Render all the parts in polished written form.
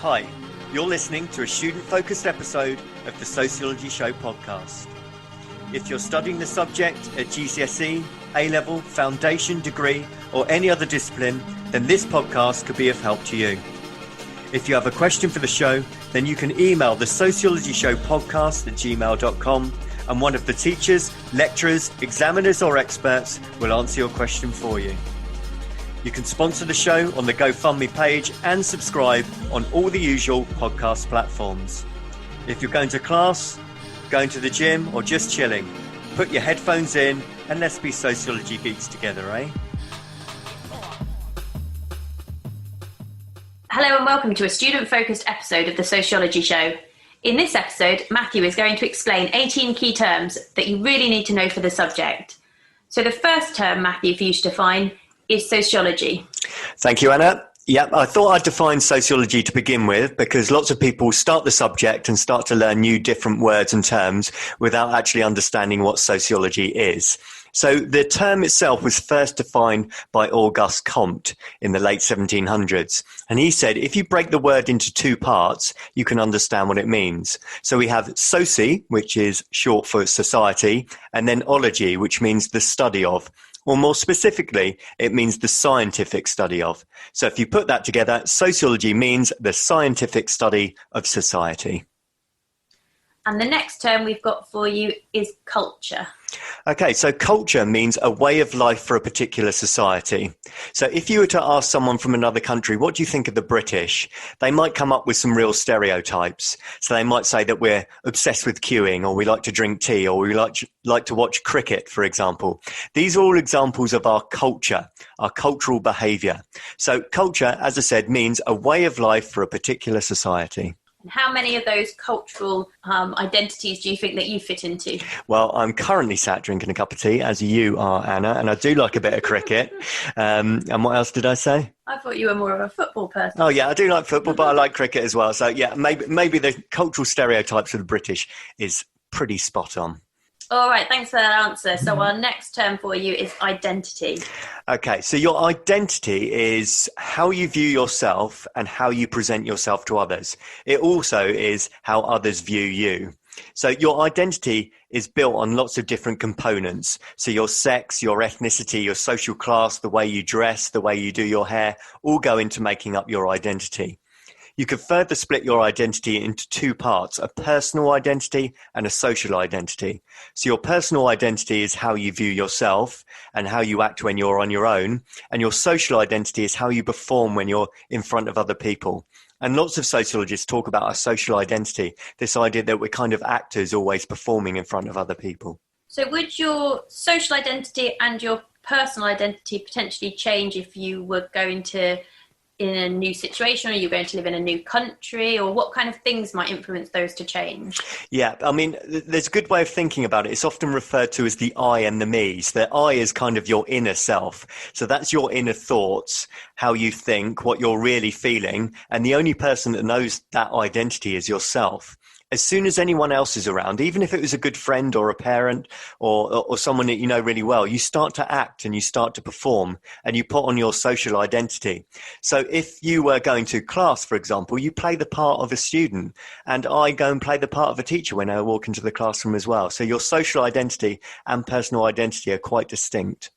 Hi, you're listening to a student-focused episode of the Sociology Show podcast. If you're studying the subject at GCSE, A-level, foundation, degree, or any other discipline, then this podcast could be of help to you. If you have a question for the show, then you can email the Sociology Show podcast at gmail.com, and one of the teachers, lecturers, examiners, or experts will answer your question for you. You can sponsor the show on the GoFundMe page and subscribe on all the usual podcast platforms. If you're going to class, going to the gym, or just chilling, put your headphones in and let's be sociology geeks together, eh? Hello and welcome to a student-focused episode of the Sociology Show. In this episode, Matthew is going to explain 18 key terms that you really need to know for the subject. So the first term, Matthew, for you to define is sociology. Thank you, Anna. Yeah, I thought I'd define sociology to begin with because lots of people start the subject and start to learn new different words and terms without actually understanding what sociology is. So the term itself was first defined by Auguste Comte in the late 1700s. And he said, if you break the word into two parts, you can understand what it means. So we have soci, which is short for society, and then ology, which means the study of. Or more specifically, it means the scientific study of. So if you put that together, sociology means the scientific study of society. And the next term we've got for you is culture. Okay, so culture means a way of life for a particular society. So if you were to ask someone from another country, what do you think of the British? They might come up with some real stereotypes. So they might say that we're obsessed with queuing, or we like to drink tea, or we like to watch cricket, for example. These are all examples of our culture, our cultural behaviour. So culture, as I said, means a way of life for a particular society. And how many of those cultural identities do you think that you fit into? Well, I'm currently sat drinking a cup of tea, as you are, Anna, and I do like a bit of cricket. And what else did I say? I thought you were more of a football person. Oh, yeah, I do like football, but I like cricket as well. So, yeah, maybe the cultural stereotypes of the British is pretty spot on. All right, thanks for that answer. So our next term for you is identity. Okay, so your identity is how you view yourself and how you present yourself to others. It also is how others view you. So your identity is built on lots of different components. So your sex, your ethnicity, your social class, the way you dress, the way you do your hair, all go into making up your identity. You could further split your identity into two parts, a personal identity and a social identity. So your personal identity is how you view yourself and how you act when you're on your own. And your social identity is how you perform when you're in front of other people. And lots of sociologists talk about our social identity, this idea that we're kind of actors always performing in front of other people. So would your social identity and your personal identity potentially change if you were going to in a new situation, or you're going to live in a new country, or what kind of things might influence those to change? Yeah, I mean, there's a good way of thinking about it. It's often referred to as the I and the me. So the I is kind of your inner self. So that's your inner thoughts, how you think, what you're really feeling. And the only person that knows that identity is yourself. As soon as anyone else is around, even if it was a good friend or a parent or someone that you know really well, you start to act and you start to perform and you put on your social identity. So if you were going to class, for example, you play the part of a student, and I go and play the part of a teacher when I walk into the classroom as well. So your social identity and personal identity are quite distinct.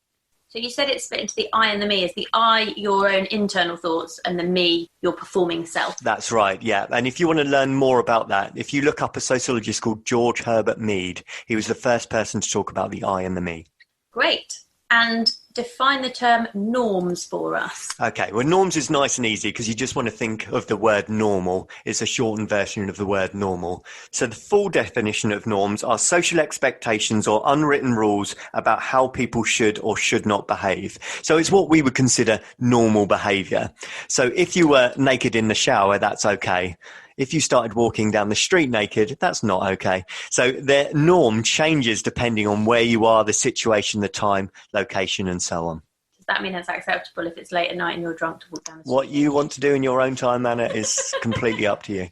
So you said it's split into the I and the me. Is the I your own internal thoughts and the me your performing self? That's right, yeah. And if you want to learn more about that, if you look up a sociologist called George Herbert Mead, he was the first person to talk about the I and the me. Great. And define the term norms for us. Okay, well, norms is nice and easy because you just want to think of the word normal. It's a shortened version of the word normal. So the full definition of norms are social expectations or unwritten rules about how people should or should not behave. So it's what we would consider normal behavior. So if you were naked in the shower, that's okay. If you started walking down the street naked, that's not okay. So the norm changes depending on where you are, the situation, the time, location, and so on. Does that mean it's acceptable if it's late at night and you're drunk to walk down the street? What you want to do in your own time, Anna, is completely up to you.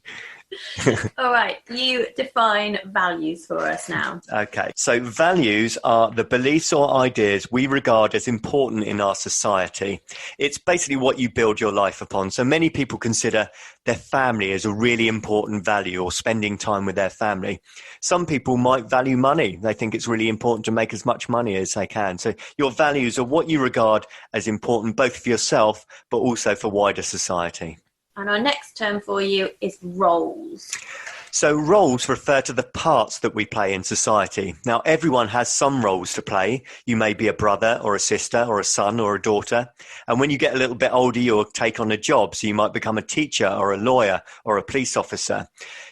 All right, you define values for us now. Okay, so values are the beliefs or ideas we regard as important in our society. It's basically what you build your life upon. So many people consider their family as a really important value, or spending time with their family. Some people might value money. They think it's really important to make as much money as they can. So your values are what you regard as important both for yourself but also for wider society. And our next term for you is roles. So roles refer to the parts that we play in society. Now, everyone has some roles to play. You may be a brother or a sister or a son or a daughter. And when you get a little bit older, you'll take on a job. So you might become a teacher or a lawyer or a police officer.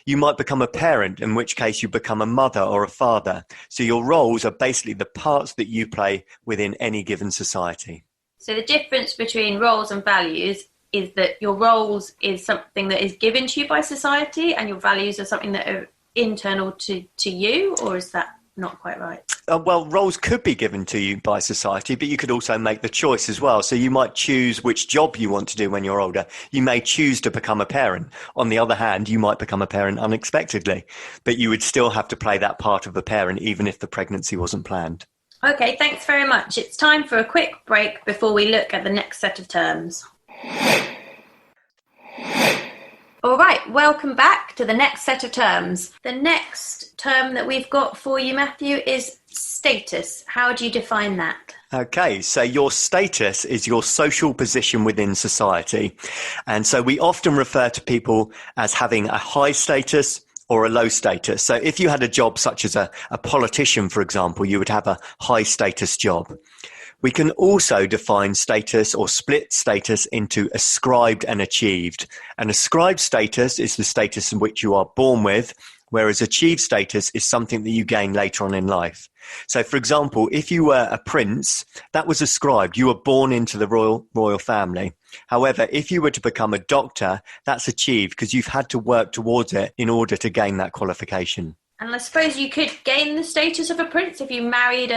You might become a parent, in which case you become a mother or a father. So your roles are basically the parts that you play within any given society. So the difference between roles and values is that your roles is something that is given to you by society, and your values are something that are internal to you, or is that not quite right? Well, roles could be given to you by society, but you could also make the choice as well. So you might choose which job you want to do when you're older. You may choose to become a parent. On the other hand, you might become a parent unexpectedly, but you would still have to play that part of the parent, even if the pregnancy wasn't planned. Okay, thanks very much. It's time for a quick break before we look at the next set of terms. All right, welcome back to the next set of terms. The next term that we've got for you, Matthew, is status. How do you define that? Okay, so your status is your social position within society. And so we often refer to people as having a high status or a low status. So if you had a job such as a politician, for example, you would have a high status job. We can also define status or split status into ascribed and achieved. An ascribed status is the status in which you are born with, whereas achieved status is something that you gain later on in life. So, for example, if you were a prince, that was ascribed. You were born into the royal family. However, if you were to become a doctor, that's achieved because you've had to work towards it in order to gain that qualification. And I suppose you could gain the status of a prince if you married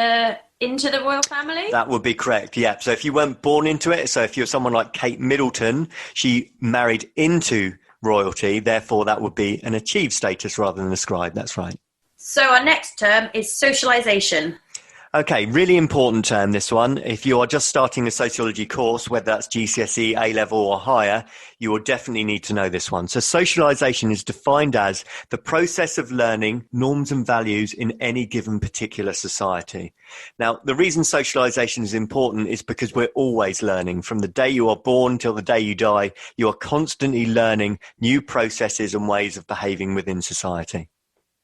into the royal family? That would be correct, yeah. So if you weren't born into it, so if you're someone like Kate Middleton, she married into royalty, therefore that would be an achieved status rather than ascribed, that's right. So our next term is socialisation. Okay, really important term, this one. If you are just starting a sociology course, whether that's GCSE, A-level or higher, you will definitely need to know this one. So socialisation is defined as the process of learning norms and values in any given particular society. Now, the reason socialisation is important is because we're always learning. From the day you are born till the day you die, you are constantly learning new processes and ways of behaving within society.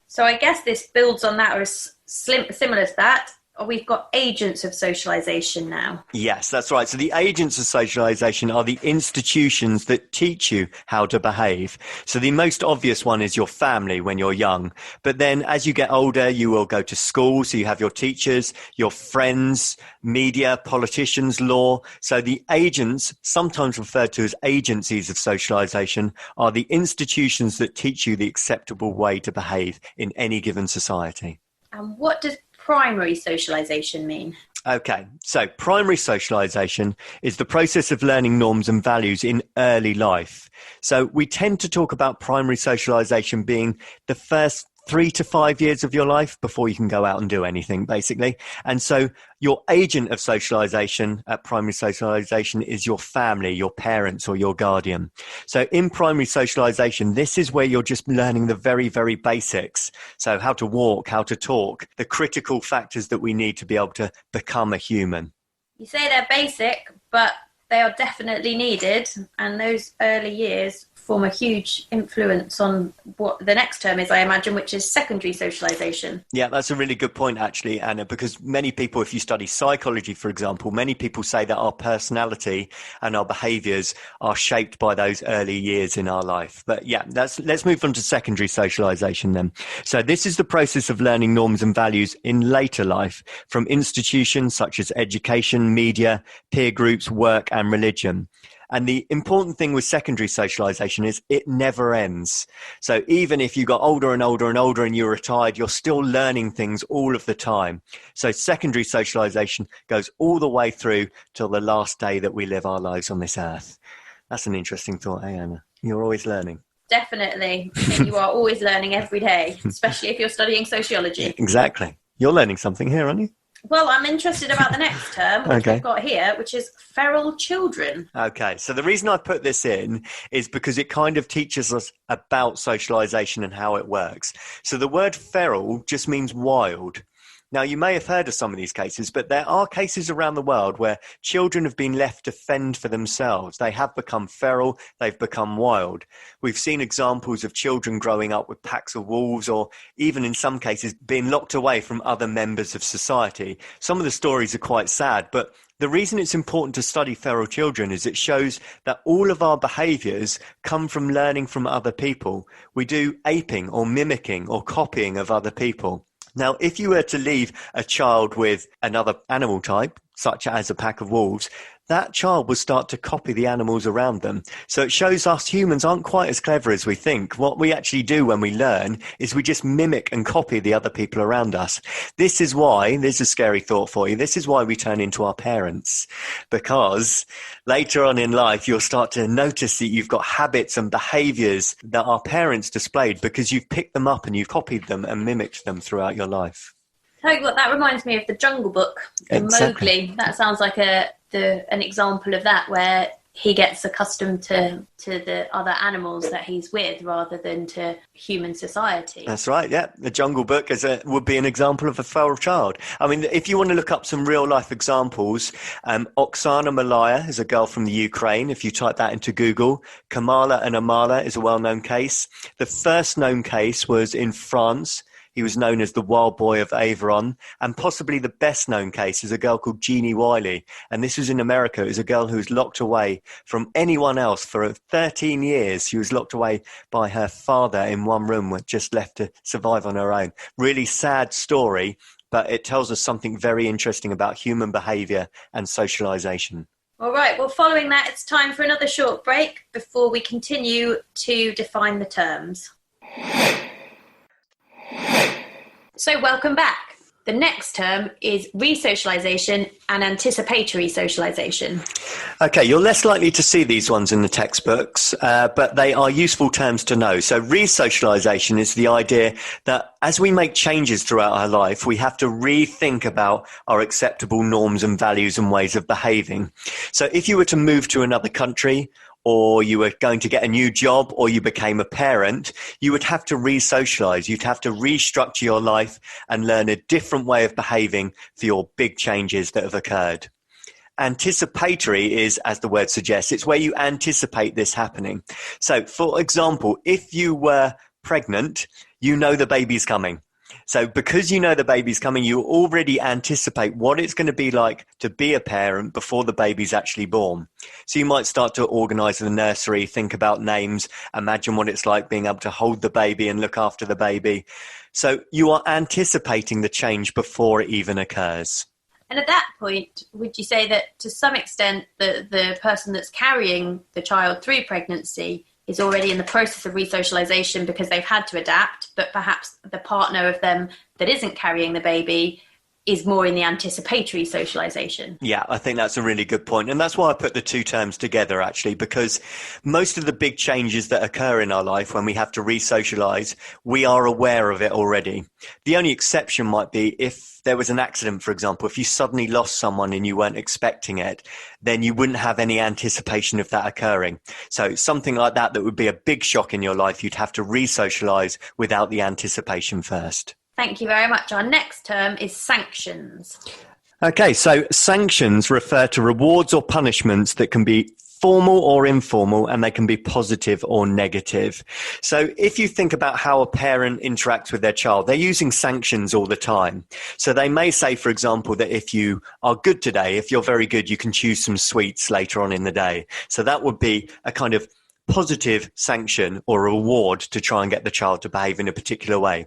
So I guess this builds on that, or is similar to that. We've got agents of socialisation now. Yes, that's right. So the agents of socialisation are the institutions that teach you how to behave. So the most obvious one is your family when you're young. But then as you get older, you will go to school. So you have your teachers, your friends, media, politicians, law. So the agents, sometimes referred to as agencies of socialisation, are the institutions that teach you the acceptable way to behave in any given society. And what does primary socialisation mean? Okay, so primary socialisation is the process of learning norms and values in early life. So we tend to talk about primary socialisation being the first 3 to 5 years of your life before you can go out and do anything, basically. And so your agent of socialisation at primary socialisation is your family, your parents or your guardian. So in primary socialisation, this is where you're just learning the very, very basics. So how to walk, how to talk, the critical factors that we need to be able to become a human. You say they're basic, but they are definitely needed. And those early years form a huge influence on what the next term is, I imagine, which is secondary socialisation. Yeah, that's a really good point, actually, Anna, because many people, if you study psychology, for example, many people say that our personality and our behaviours are shaped by those early years in our life. But yeah, let's move on to secondary socialisation then. So this is the process of learning norms and values in later life from institutions such as education, media, peer groups, work and religion. And the important thing with secondary socialisation is it never ends. So even if you got older and older and older and you're retired, you're still learning things all of the time. So secondary socialisation goes all the way through till the last day that we live our lives on this earth. That's an interesting thought, eh, Anna? You're always learning. Definitely. You are always learning every day, especially if you're studying sociology. Exactly. You're learning something here, aren't you? Well, I'm interested about the next term, which we've got here, which is feral children. Okay, so the reason I put this in is because it kind of teaches us about socialization and how it works. So the word feral just means wild. Now, you may have heard of some of these cases, but there are cases around the world where children have been left to fend for themselves. They have become feral, they've become wild. We've seen examples of children growing up with packs of wolves, or even in some cases being locked away from other members of society. Some of the stories are quite sad, but the reason it's important to study feral children is it shows that all of our behaviours come from learning from other people. We do aping or mimicking or copying of other people. Now, if you were to leave a child with another animal type, such as a pack of wolves, that child will start to copy the animals around them. So it shows us humans aren't quite as clever as we think. What we actually do when we learn is we just mimic and copy the other people around us. This is why, there's a scary thought for you, this is why we turn into our parents. Because later on in life, you'll start to notice that you've got habits and behaviours that our parents displayed because you've picked them up and you've copied them and mimicked them throughout your life. Tell you what, that reminds me of the Jungle Book, Exactly. Mowgli. That sounds like an example of that, where he gets accustomed to the other animals that he's with rather than to human society. That's right, yeah. The Jungle Book would be an example of a feral child. I mean, if you want to look up some real-life examples, Oksana Malaya is a girl from the Ukraine, if you type that into Google. Kamala and Amala is a well-known case. The first known case was in France. He was known as the Wild Boy of Aveyron, and possibly the best known case is a girl called Jeannie Wiley. And this was in America. It was a girl who was locked away from anyone else for 13 years. She was locked away by her father in one room, just left to survive on her own. Really sad story, but it tells us something very interesting about human behavior and socialization. All right, well, following that, it's time for another short break before we continue to define the terms. So welcome back. The next term is resocialization and anticipatory socialization. Okay, you're less likely to see these ones in the textbooks, but they are useful terms to know. So resocialization is the idea that as we make changes throughout our life, we have to rethink about our acceptable norms and values and ways of behaving. So if you were to move to another country, or you were going to get a new job, or you became a parent, you would have to re-socialize. You'd have to restructure your life and learn a different way of behaving for your big changes that have occurred. Anticipatory is, as the word suggests, it's where you anticipate this happening. So, for example, if you were pregnant, you know the baby's coming. So because you know the baby's coming, you already anticipate what it's going to be like to be a parent before the baby's actually born. So you might start to organise the nursery, think about names, imagine what it's like being able to hold the baby and look after the baby. So you are anticipating the change before it even occurs. And at that point, would you say that to some extent the person that's carrying the child through pregnancy is already in the process of resocialization because they've had to adapt, but perhaps the partner of them that isn't carrying the baby is more in the anticipatory socialization? Yeah, I think that's a really good point. And that's why I put the two terms together, actually, because most of the big changes that occur in our life when we have to re-socialize, we are aware of it already. The only exception might be if there was an accident, for example. If you suddenly lost someone and you weren't expecting it, then you wouldn't have any anticipation of that occurring. So something like that would be a big shock in your life, you'd have to re-socialize without the anticipation first. Thank you very much. Our next term is sanctions. Okay, so sanctions refer to rewards or punishments that can be formal or informal, and they can be positive or negative. So if you think about how a parent interacts with their child, they're using sanctions all the time. So they may say, for example, that if you are good today, if you're very good, you can choose some sweets later on in the day. So that would be a kind of positive sanction or a reward to try and get the child to behave in a particular way.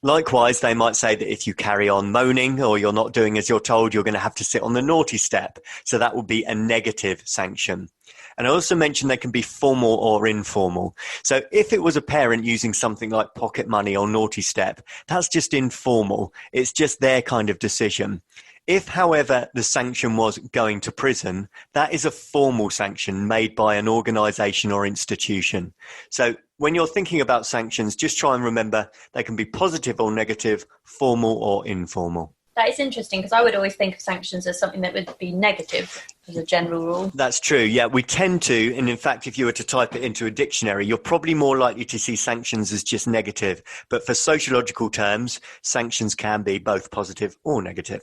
Likewise, they might say that if you carry on moaning or you're not doing as you're told, you're going to have to sit on the naughty step. So that would be a negative sanction. And I also mentioned they can be formal or informal. So if it was a parent using something like pocket money or naughty step, that's just informal. It's just their kind of decision. If, however, the sanction was going to prison, that is a formal sanction made by an organization or institution. So when you're thinking about sanctions, just try and remember they can be positive or negative, formal or informal. That is interesting, because I would always think of sanctions as something that would be negative as a general rule. That's true. Yeah, we tend to. And in fact, if you were to type it into a dictionary, you're probably more likely to see sanctions as just negative. But for sociological terms, sanctions can be both positive or negative.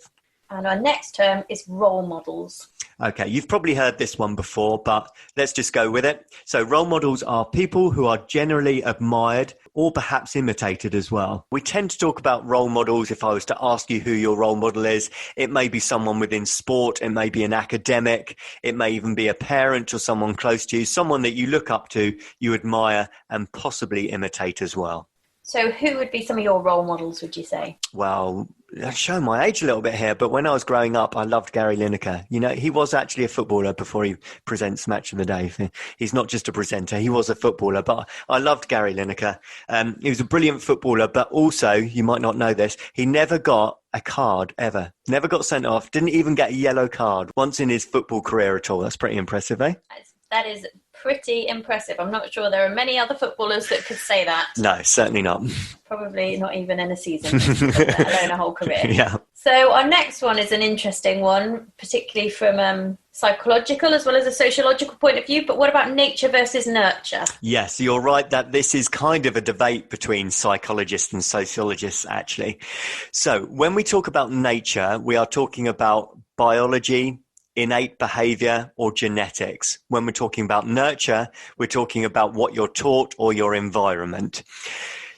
And our next term is role models. Okay, you've probably heard this one before, but let's just go with it. So role models are people who are generally admired or perhaps imitated as well. We tend to talk about role models. If I was to ask you who your role model is, it may be someone within sport, it may be an academic, it may even be a parent or someone close to you, someone that you look up to, you admire and possibly imitate as well. So who would be some of your role models, would you say? Well, I show my age a little bit here, but when I was growing up, I loved Gary Lineker. You know, he was actually a footballer before he presents Match of the Day. He's not just a presenter, he was a footballer, but I loved Gary Lineker. He was a brilliant footballer, but also, you might not know this, he never got a card ever. Never got sent off, didn't even get a yellow card once in his football career at all. That's pretty impressive, eh? That is pretty impressive. I'm not sure there are many other footballers that could say that. No, certainly not. Probably not even in a season, let alone a whole career. Yeah. So our next one is an interesting one, particularly from psychological as well as a sociological point of view. But what about nature versus nurture? Yes, you're right that this is kind of a debate between psychologists and sociologists, actually. So when we talk about nature, we are talking about biology, innate behavior, or genetics. When we're talking about nurture, we're talking about what you're taught or your environment.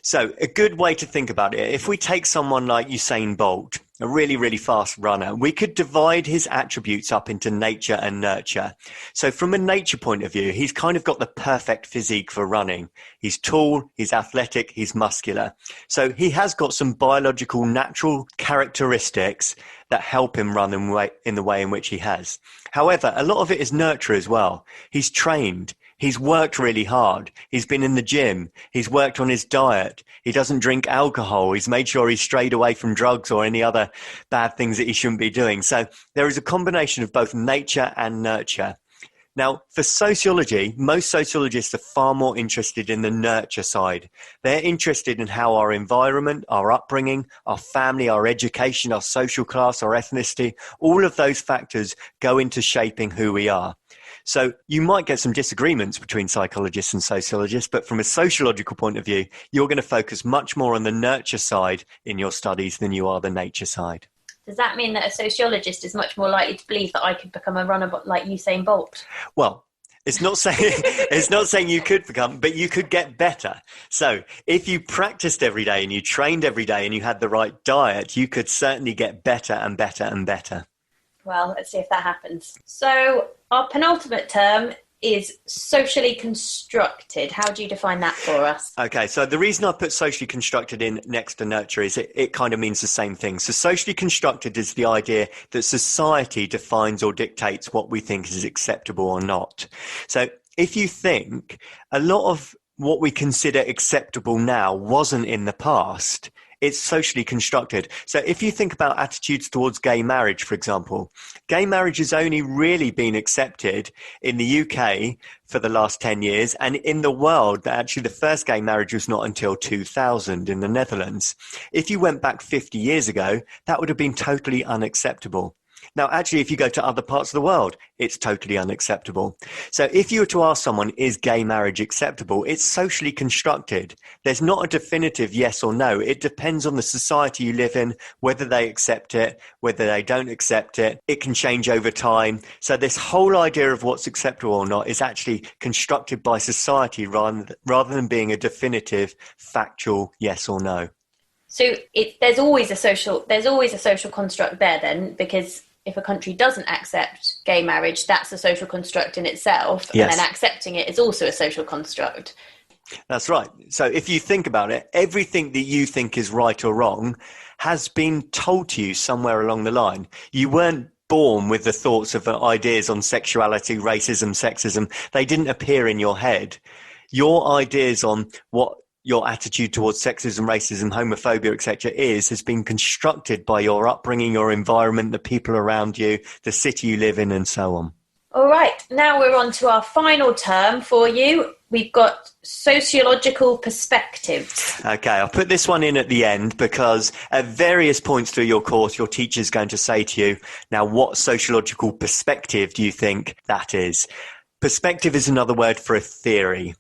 So a good way to think about it, if we take someone like Usain Bolt, a really, really fast runner, we could divide his attributes up into nature and nurture. So from a nature point of view, he's kind of got the perfect physique for running. He's tall, he's athletic, he's muscular. So he has got some biological, natural characteristics that help him run in the way in which he has. However, a lot of it is nurture as well. He's trained. He's worked really hard. He's been in the gym. He's worked on his diet. He doesn't drink alcohol. He's made sure he's strayed away from drugs or any other bad things that he shouldn't be doing. So there is a combination of both nature and nurture. Now, for sociology, most sociologists are far more interested in the nurture side. They're interested in how our environment, our upbringing, our family, our education, our social class, our ethnicity, all of those factors go into shaping who we are. So you might get some disagreements between psychologists and sociologists, but from a sociological point of view, you're going to focus much more on the nurture side in your studies than you are the nature side. Does that mean that a sociologist is much more likely to believe that I could become a runner like Usain Bolt? Well, it's not saying you could become, but you could get better. So if you practiced every day and you trained every day and you had the right diet, you could certainly get better and better and better. Well, let's see if that happens. So our penultimate term is socially constructed. How do you define that for us? Okay, so the reason I put socially constructed in next to nurture is it kind of means the same thing. So socially constructed is the idea that society defines or dictates what we think is acceptable or not. So if you think a lot of what we consider acceptable now wasn't in the past, it's socially constructed. So if you think about attitudes towards gay marriage, for example, gay marriage has only really been accepted in the UK for the last 10 years. And in the world, actually the first gay marriage was not until 2000 in the Netherlands. If you went back 50 years ago, that would have been totally unacceptable. Now, actually, if you go to other parts of the world, it's totally unacceptable. So if you were to ask someone, is gay marriage acceptable? It's socially constructed. There's not a definitive yes or no. It depends on the society you live in, whether they accept it, whether they don't accept it. It can change over time. So this whole idea of what's acceptable or not is actually constructed by society rather than being a definitive, factual yes or no. So there's always a social construct there then, because if a country doesn't accept gay marriage, that's a social construct in itself. Yes. And then accepting it is also a social construct. That's right. So if you think about it, everything that you think is right or wrong has been told to you somewhere along the line. You weren't born with the thoughts of ideas on sexuality, racism, sexism. They didn't appear in your head. Your ideas on what your attitude towards sexism, racism, homophobia, etc. has been constructed by your upbringing, your environment, the people around you, the city you live in, and so on. All right, now we're on to our final term for you. We've got sociological perspectives. Okay, I'll put this one in at the end because at various points through your course, your teacher's going to say to you, now, what sociological perspective do you think that is? Perspective is another word for a theory.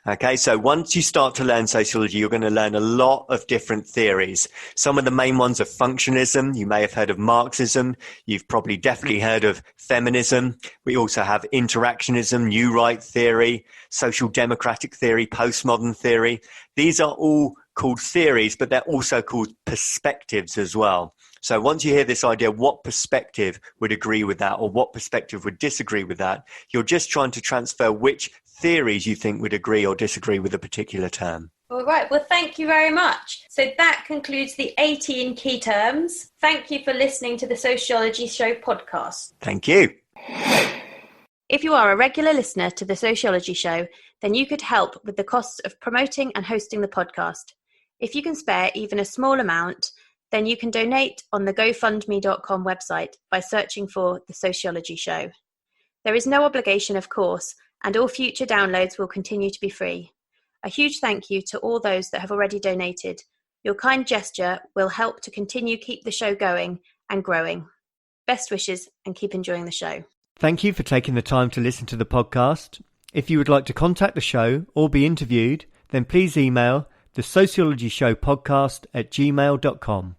Okay, so once you start to learn sociology, you're going to learn a lot of different theories. Some of the main ones are functionalism. You may have heard of Marxism. You've probably definitely heard of feminism. We also have interactionism, new right theory, social democratic theory, postmodern theory. These are all called theories, but they're also called perspectives as well. So once you hear this idea, what perspective would agree with that or what perspective would disagree with that, you're just trying to transfer which theories you think would agree or disagree with a particular term. All right, well, thank you very much. So that concludes the 18 key terms. Thank you for listening to the Sociology Show podcast. Thank you. If you are a regular listener to the Sociology Show, then you could help with the costs of promoting and hosting the podcast. If you can spare even a small amount, then you can donate on the GoFundMe.com website by searching for The Sociology Show. There is no obligation, of course, and all future downloads will continue to be free. A huge thank you to all those that have already donated. Your kind gesture will help to continue keep the show going and growing. Best wishes and keep enjoying the show. Thank you for taking the time to listen to the podcast. If you would like to contact the show or be interviewed, then please email the sociologyshowpodcast@gmail.com.